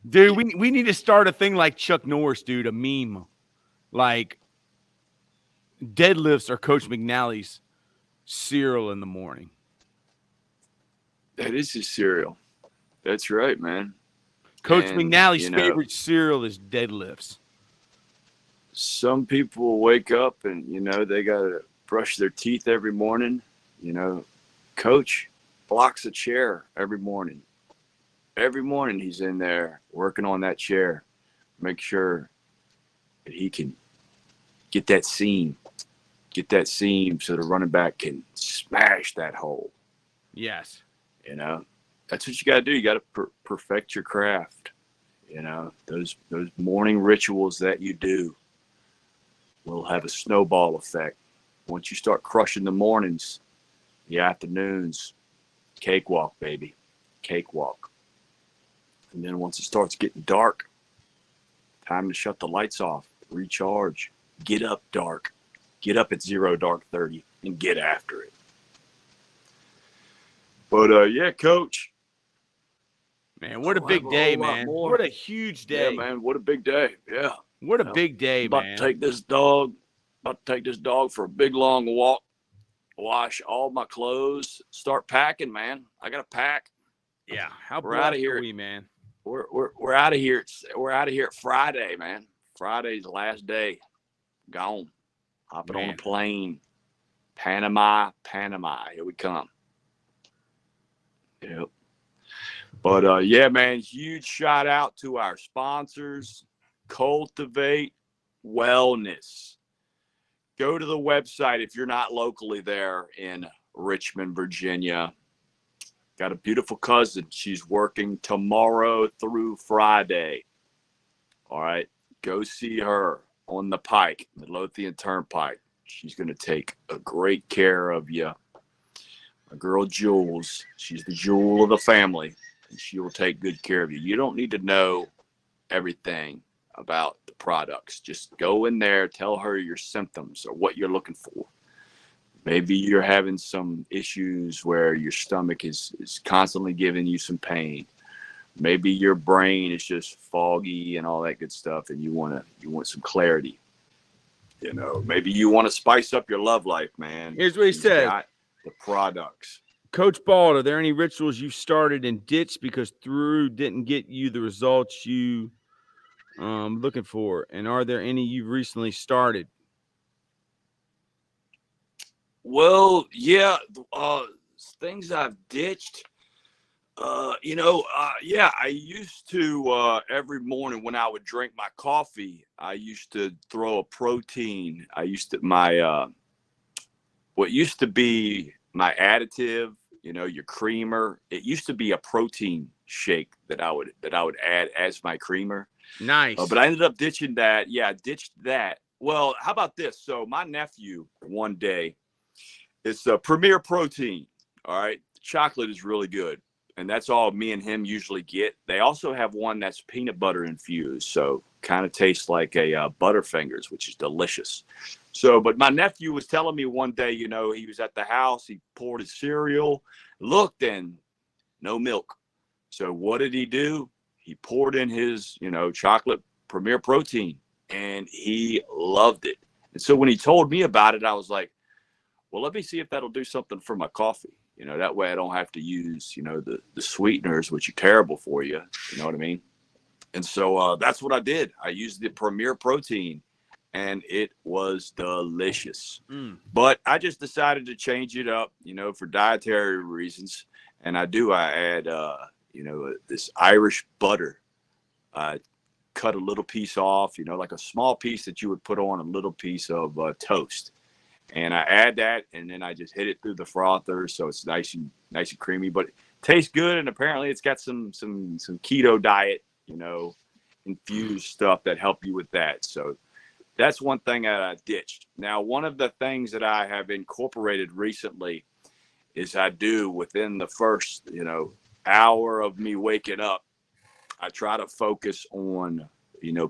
Dude, we need to start a thing like Chuck Norris, dude, a meme. Like deadlifts are Coach McNally's cereal in the morning. That is his cereal. That's right, man. Coach McNally's favorite cereal is deadlifts. Some people wake up and, they got to brush their teeth every morning. Coach blocks a chair every morning. Every morning he's in there working on that chair. Make sure that he can get that seam so the running back can smash that hole. Yes. That's what you got to do. You got to perfect your craft. Those morning rituals that you do will have a snowball effect. Once you start crushing the mornings, the afternoons, cakewalk, baby, cakewalk. And then once it starts getting dark, time to shut the lights off, recharge, get up dark, get up at 0 dark 30 and get after it. But yeah, Coach. Man, what a big day, man. What a huge day. Yeah, man, what a big day. Yeah. What a big day, man. About to take this dog for a big long walk, wash all my clothes, start packing, man. I got to pack. Yeah, how we're out of here, man. We're out of here. We're out of here Friday, man. Friday's the last day. Gone. Hopping on a plane. Panama. Here we come. Yep. But yeah, man, huge shout out to our sponsors, Cultivate Wellness. Go to the website if you're not locally there in Richmond, Virginia. Got a beautiful cousin. She's working tomorrow through Friday. All right. Go see her on the Pike, Midlothian Turnpike. She's going to take a great care of you. My girl Jules, she's the jewel of the family, and she will take good care of you. You don't need to know everything about the products. Just go in there, tell her your symptoms or what you're looking for. Maybe you're having some issues where your stomach is constantly giving you some pain. Maybe your brain is just foggy and all that good stuff, and you want some clarity. Maybe you want to spice up your love life, man. Here's what he said. Got the products. Coach Bald, are there any rituals you started and ditched because through didn't get you the results you looking for? And are there any you've recently started? Well, yeah, things I've ditched. Yeah, I used to every morning when I would drink my coffee, I used to throw a protein. What used to be my additive, your creamer. It used to be a protein shake that I would add as my creamer. Nice. But I ended up ditching that. Yeah, I ditched that. Well, how about this? So my nephew one day, it's a Premier Protein. All right. Chocolate is really good. And that's all me and him usually get. They also have one that's peanut butter infused. So kind of tastes like a Butterfingers, which is delicious. So, but my nephew was telling me one day, he was at the house, he poured his cereal Looked, and no milk. So what did he do? He poured in his, chocolate Premier Protein, and he loved it. And so when he told me about it, I was like, well, let me see if that'll do something for my coffee. That way I don't have to use, the sweeteners, which are terrible for you. You know what I mean? And so that's what I did. I used the Premier Protein, and it was delicious. But I just decided to change it up, for dietary reasons. And I add, this Irish butter. I cut a little piece off, like a small piece that you would put on a little piece of toast. And I add that, and then I just hit it through the frother, so it's nice and creamy. But it tastes good, and apparently it's got some keto diet, infused stuff that help you with that. So that's one thing that I ditched. Now, one of the things that I have incorporated recently is I do within the first, hour of me waking up, I try to focus on,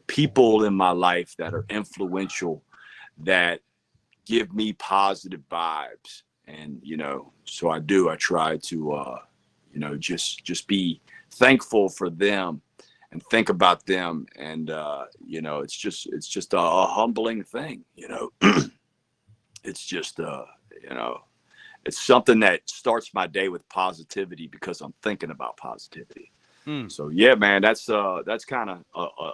people in my life that are influential, that give me positive vibes. And, so I try to, just be thankful for them and think about them. And, it's just a humbling thing, it's just, it's something that starts my day with positivity because I'm thinking about positivity. So yeah, man, that's kind of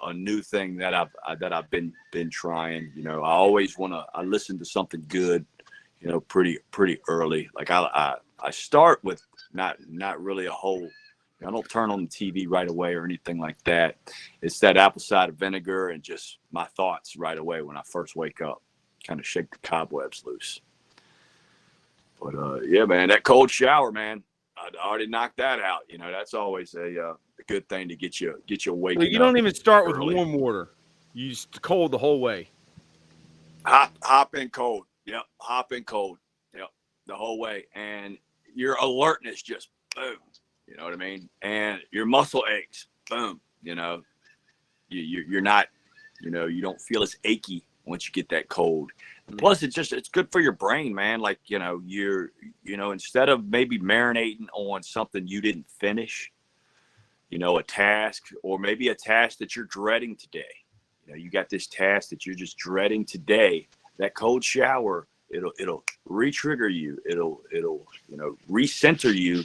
a new thing that I've been trying. I always I listen to something good, pretty early. Like I start with not really a whole. I don't turn on the TV right away or anything like that. It's that apple cider vinegar and just my thoughts right away when I first wake up, kind of shake the cobwebs loose. But yeah, man, that cold shower, man. I already knocked that out. That's always a good thing to get you waking up. You don't even start with early. warm water. You just cold the whole way. Hop in cold. Yep. Hop in cold. Yep. The whole way. And your alertness just boom. You know what I mean? And your muscle aches. Boom. You're not, you don't feel as achy once you get that cold. Plus, it's good for your brain, man. Like, you're, instead of maybe marinating on something you didn't finish, a task, or maybe a task that you're dreading today. You got this task that you're just dreading today. That cold shower, it'll re-trigger you. It'll recenter you.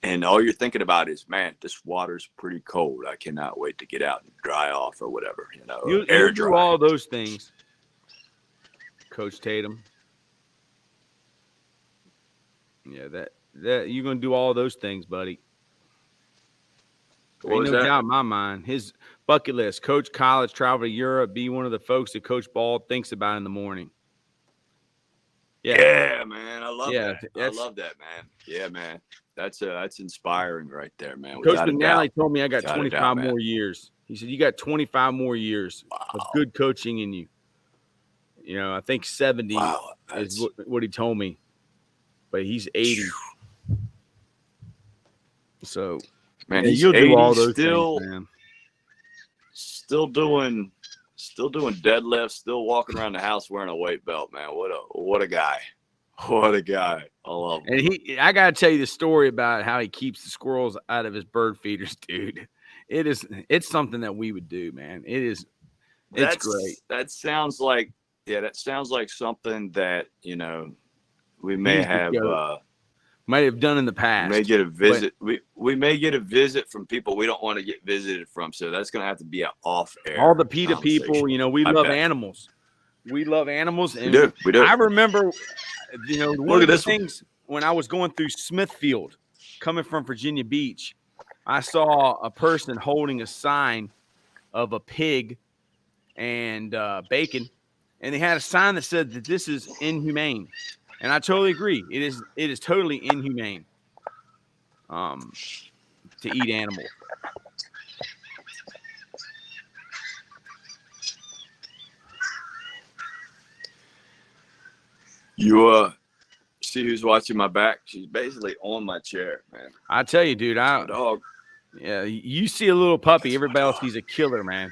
And all you're thinking about is, man, this water's pretty cold. I cannot wait to get out and dry off or whatever, You air do dry. all those things, Coach Tatum. Yeah, that you're gonna do all those things, buddy. Ain't no doubt in my mind. His bucket list: coach college, travel to Europe, be one of the folks that Coach Ball thinks about in the morning. Yeah, man, I love that. I love that, man. Yeah, man, that's inspiring right there, man. Coach McNally told me I got 25 more years. He said you got 25 more years of good coaching in you. I think 70 is what he told me, but he's 80. So, man, you'll do all those things, man. Still doing deadlifts, still walking around the house wearing a weight belt, man. What a guy. What a guy. I love him. And I gotta tell you the story about how he keeps the squirrels out of his bird feeders, dude. It's something that we would do, man. It's great. That sounds like something that, we may have might have done in the past. We may get a visit. We may get a visit from people we don't want to get visited from. So that's going to have to be an off air. All the PETA people, we love animals. We love animals. And we do. I remember, one of the things when I was going through Smithfield, coming from Virginia Beach, I saw a person holding a sign of a pig and bacon, and they had a sign that said that this is inhumane. And I totally agree. It is totally inhumane to eat animals. You see who's watching my back? She's basically on my chair, man. I tell you, dude, dog. Yeah, you see a little puppy, everybody else sees a killer, man.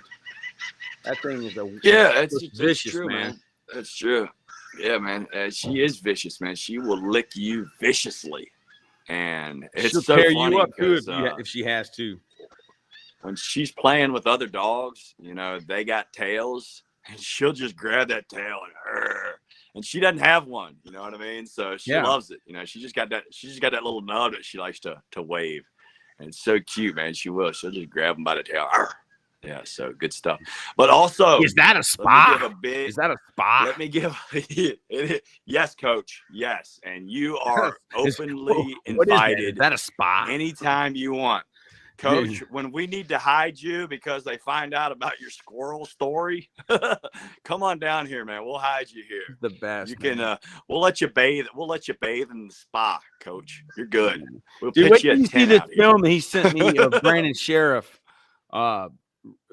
That thing is it's vicious, true, man. That's true. Yeah, man. She is vicious, man. She will lick you viciously. And it's She'll so tear funny you up too because if she has to. when she's playing with other dogs, you know, they got tails, and she'll just grab that tail and she doesn't have one, you know what I mean? So she Yeah. loves it. You know, she just got that little nub that she likes to wave. And it's so cute, man. She'll just grab them by the tail. Yeah, so good stuff. But also, Is that a spa? Is that a spa? Let me give yes, coach. Yes. And you are openly invited. Is that a spa? Anytime you want. Coach, when we need to hide you because they find out about your squirrel story, come on down here, man. We'll hide you here. The best. You can we'll let you bathe. We'll let you bathe in the spa, coach. You're good. We'll Dude, pitch wait you till a you see tent this out here. film that he sent me of Brandon Sheriff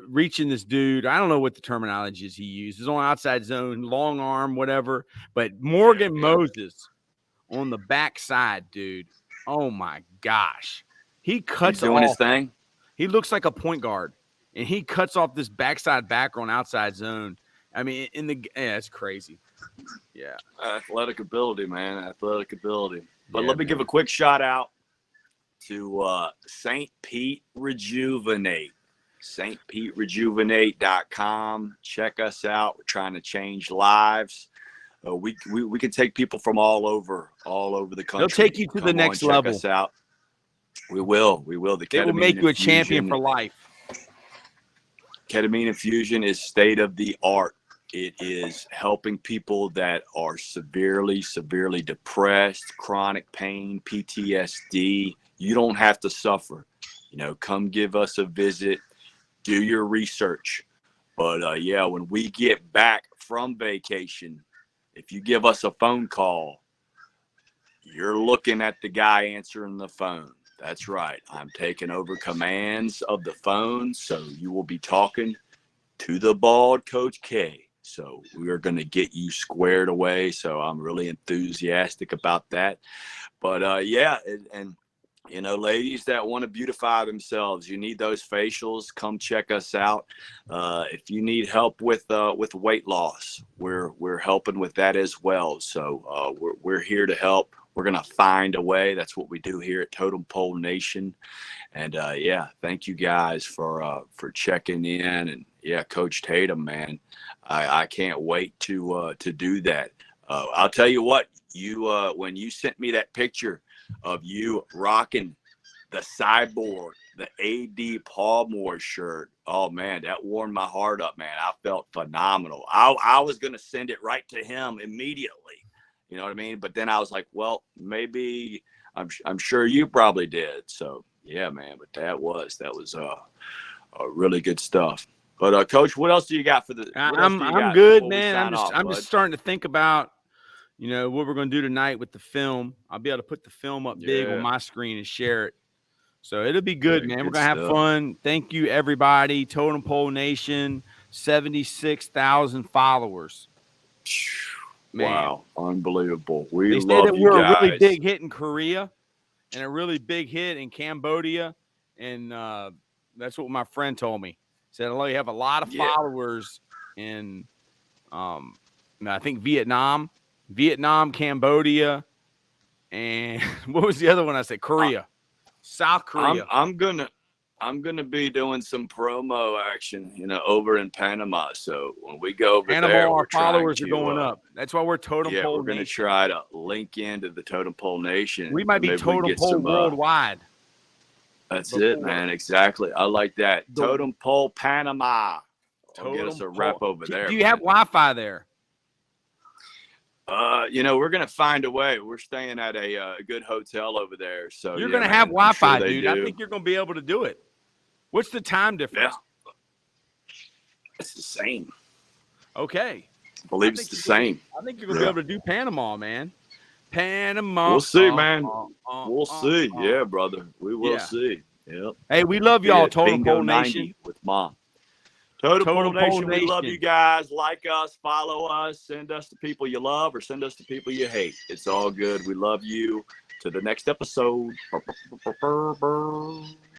reaching this dude. I don't know what the terminology is he used. It's on outside zone, long arm, whatever. But Morgan Moses on the backside, dude. Oh my gosh. He cuts He's doing off. his thing. He looks like a point guard, and he cuts off this backside backer on outside zone. I mean, it's crazy. Yeah. Athletic ability, man. Athletic ability. But Yeah, let me man. give a quick shout out to St. Pete Rejuvenate. stpeterejuvenate.com. Check us out. We're trying to change lives. We can take people from all over the country. They'll take you to the next level. Check us out. We will. The They will make you a champion for life. Ketamine infusion is state of the art. It is helping people that are severely depressed, chronic pain, PTSD. You don't have to suffer. You know, come give us a visit, do your research. But yeah, when we get back from vacation, if you give us a phone call, you're looking at the guy answering the phone. That's right. I'm taking over commands of the phone. So you will be talking to the bald Coach K. So we are going to get you squared away. So I'm really enthusiastic about that. But yeah, and you know, ladies that want to beautify themselves, you need those facials, come check us out. If you need help with weight loss, we're helping with that as well. So we're here to help. We're going to find a way. That's what we do here at Totem Pole Nation. And yeah, thank you guys for checking in. And yeah, Coach Tatum, man, I can't wait to do that. I'll tell you what, when you sent me that picture of you rocking the Cyborg, the AD Palmore shirt, oh man, that warmed my heart up, man. I felt phenomenal. I was going to send it right to him immediately. You know what I mean? But then I was like, well, maybe I'm sure you probably did. So yeah, man. But that was really good stuff. But Coach, what else do you got for the? I'm good, man. I'm just starting to think about, you know, what we're going to do tonight with the film. I'll be able to put the film up big on my screen and share it. So it'll be good, man. We're going to have fun. Thank you, everybody. Totem Pole Nation, 76,000 followers. Man. Wow, unbelievable. They said that we're a really big hit in Korea and a really big hit in Cambodia. And that's what my friend told me. He said, "Oh, you have a lot of followers in, I think Vietnam, Cambodia, and what was the other one I said? Korea, South Korea." I'm gonna be doing some promo action, you know, over in Panama. So when we go over Panama, there, our followers are going up. That's why we're Totem Pole. We're gonna try to link into the Totem Pole Nation. We might be Totem Pole worldwide. That's it, man. Exactly. I like that. Totem Pole Panama. Get us a rep over there. Do you have Wi-Fi there? You know, we're gonna find a way. We're staying at a good hotel over there. So you're gonna have Wi-Fi, dude. I think you're gonna be able to do it. What's the time difference? Yeah. It's the same. Okay. I believe it's the same. I think you're gonna be able to do Panama, man. Panama. We'll see, man. We'll see. Yeah, brother. We will see. Yep. Hey, we love y'all, Totem Pole Nation. With Mom. Totem Pole Nation, we love you guys. Like us, follow us, send us the people you love or send us the people you hate. It's all good. We love you. To the next episode.